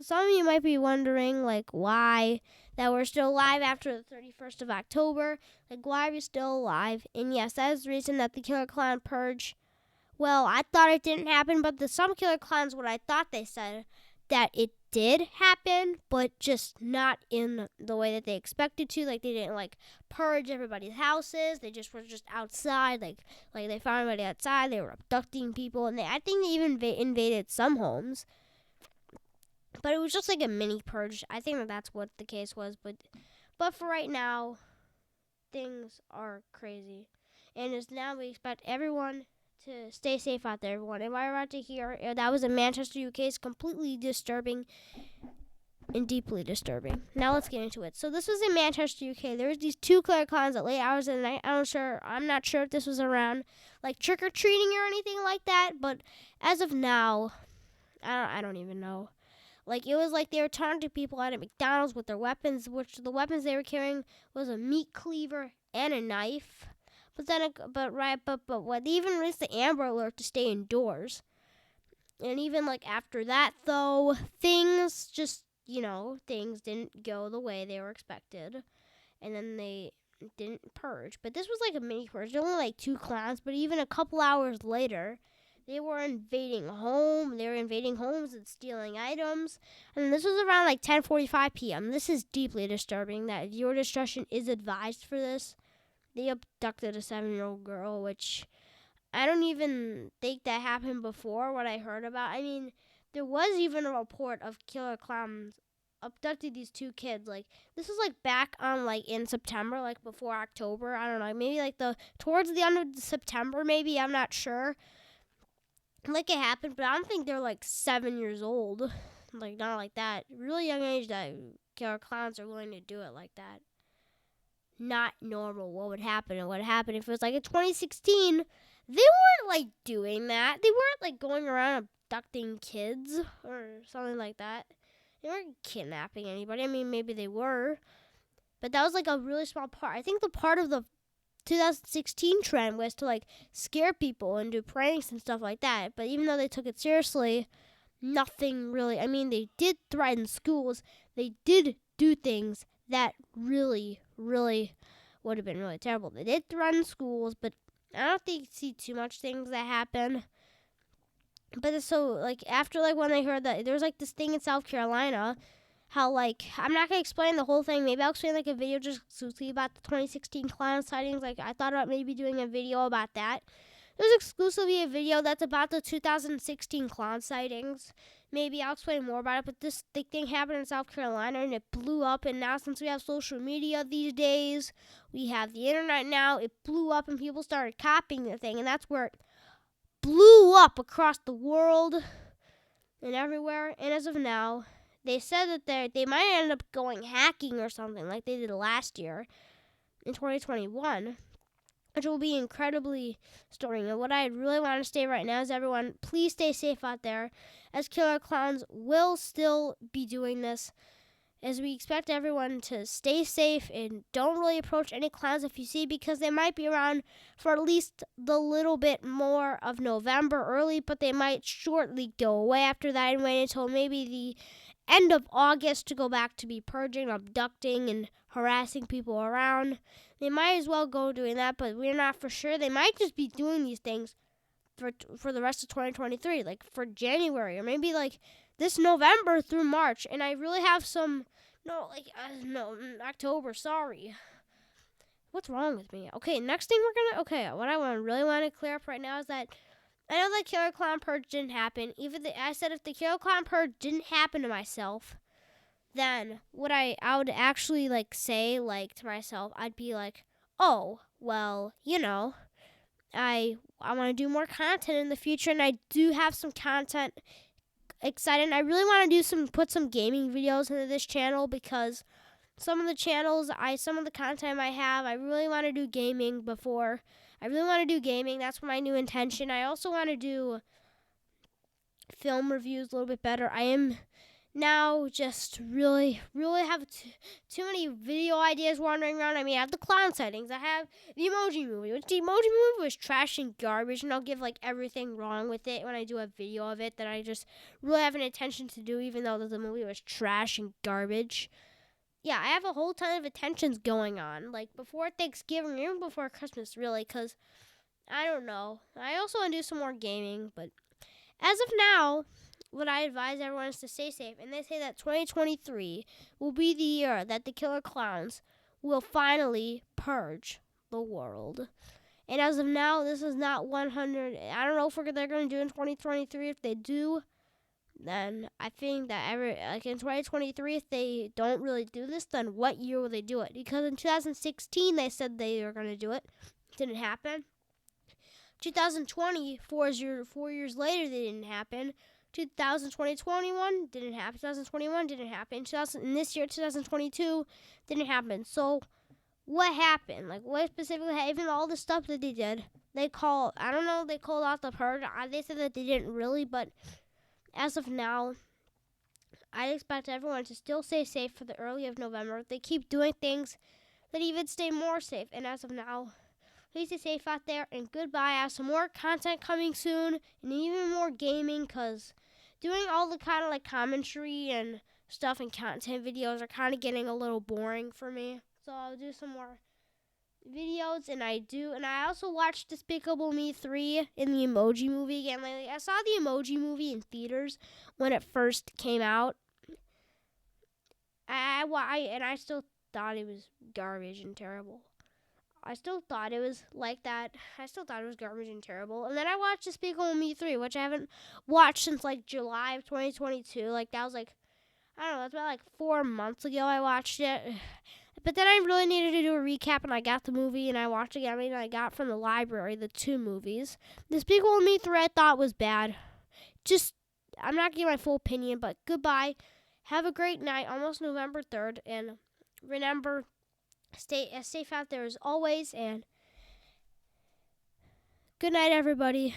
Some of you might be wondering, like, why that we're still alive after the 31st of October. Like, why are we still alive? And yes, that is the reason that the Killer Clown Purge, well, I thought it didn't happen, but some Killer Clowns, what I thought they said, that it did happen, but just not in the way that they expected to. Like, they didn't, like, purge everybody's houses. They just were just outside. Like they found everybody outside. They were abducting people, and I think they even invaded some homes. But it was just like a mini purge. I think that's what the case was. But for right now, things are crazy. And it's now we expect everyone to stay safe out there, everyone. And what I'm about to hear, that was in Manchester, UK, is completely disturbing and deeply disturbing. Now let's get into it. So this was in Manchester, UK. There was these two killer clowns at late hours of the night. I'm not sure if this was around like trick or treating or anything like that. But as of now, I don't even know. Like, it was like they were taunting people at a McDonald's with their weapons, which the weapons they were carrying was a meat cleaver and a knife. But what they even released the Amber Alert to stay indoors. And even like after that, though, things things didn't go the way they were expected, and then they didn't purge. But this was like a mini purge. There were only like two clowns, but even a couple hours later, they were invading homes and stealing items. And this was around like 10:45 p.m. This is deeply disturbing that your discretion is advised for this. They abducted a 7-year-old girl, which I don't even think that happened before what I heard about. I mean, there was even a report of killer clowns abducted these two kids. Like, this was like back on like in September, like before October. I don't know. Maybe like towards the end of September, maybe. I'm not sure. Like, it happened, but I don't think they're like 7 years old. Like, not like that. Really young age that killer clowns are willing to do it like that. Not normal. What would happen? And what would happen if it was like in 2016? They weren't like doing that. They weren't like going around abducting kids or something like that. They weren't kidnapping anybody. I mean, maybe they were, but that was like a really small part. I think the part of the 2016 trend was to like scare people and do pranks and stuff like that. But even though they took it seriously, nothing really. I mean, they did threaten schools. They did do things that really, really would have been really terrible. They did threaten schools, but I don't think you see too much things that happen. But so, like, after, like, when they heard that, there was, like, this thing in South Carolina, how, like, I'm not going to explain the whole thing. Maybe I'll explain, like, a video just exclusively about the 2016 clown sightings. Like, I thought about maybe doing a video about that. There's exclusively a video that's about the 2016 clown sightings. Maybe I'll explain more about it, but this thing happened in South Carolina, and it blew up, and now since we have social media these days, we have the internet now, it blew up, and people started copying the thing, and that's where it blew up across the world and everywhere. And as of now, they said that they might end up going hacking or something like they did last year in 2021, which will be incredibly stirring. And what I really want to say right now is, everyone, please stay safe out there, as killer clowns will still be doing this, as we expect everyone to stay safe and don't really approach any clowns if you see, because they might be around for at least the little bit more of November early, but they might shortly go away after that and wait until maybe the end of August to go back to be purging, abducting, and harassing people around. They might as well go doing that, but we're not for sure. They might just be doing these things for the rest of 2023, like for January, or maybe like this November through March. And I really have some, October, sorry. What's wrong with me? Okay, next thing what I really want to clear up right now is that I know that Killer Clown Purge didn't happen. I said if the Killer Clown Purge didn't happen to myself, then I would actually like say like to myself, I'd be like, oh, well, I want to do more content in the future, and I do have some content excited. I really want to put some gaming videos into this channel, because some of the content I have, I really want to do gaming before. I really want to do gaming. That's my new intention. I also want to do film reviews a little bit better. I am now just really have too many video ideas wandering around. I mean, I have the clown sightings. I have the emoji movie, which the emoji movie was trash and garbage, and I'll give like everything wrong with it when I do a video of it that I just really have an intention to do, even though the movie was trash and garbage. Yeah, I have a whole ton of attentions going on, like before Thanksgiving, even before Christmas, really, because I don't know. I also want to do some more gaming, but as of now, what I advise everyone is to stay safe. And they say that 2023 will be the year that the killer clowns will finally purge the world. And as of now, this is not 100. I don't know if they're going to do in 2023. If they do, then I think that in 2023, if they don't really do this, then what year will they do it? Because in 2016, they said they were going to do it. Didn't happen. 2020, 4 years later, they didn't happen. 2021 didn't happen. 2021 didn't happen. And this year, 2022, didn't happen. So, what happened? Like, what specifically happened? Even all the stuff that they did, they called out the purge. They said that they didn't really, but as of now, I expect everyone to still stay safe for the early of November. If they keep doing things, that even stay more safe. And as of now, please stay safe out there, and goodbye. I have some more content coming soon, and even more gaming, because doing all the kind of like commentary and stuff and content videos are kind of getting a little boring for me. So I'll do some more videos, and I also watched Despicable Me 3 in the Emoji Movie again lately. I saw the Emoji Movie in theaters when it first came out. I still thought it was garbage and terrible. I still thought it was like that. I still thought it was garbage and terrible. And then I watched Despicable Me 3, which I haven't watched since like July of 2022. Like that was like, I don't know, that's about like 4 months ago I watched it. But then I really needed to do a recap, and I got the movie, and I watched it again. And I got from the library the 2 movies. Despicable Me 3 I thought was bad. I'm not giving my full opinion, but goodbye. Have a great night, almost November 3rd, and remember, stay as safe out there as always, and good night, everybody.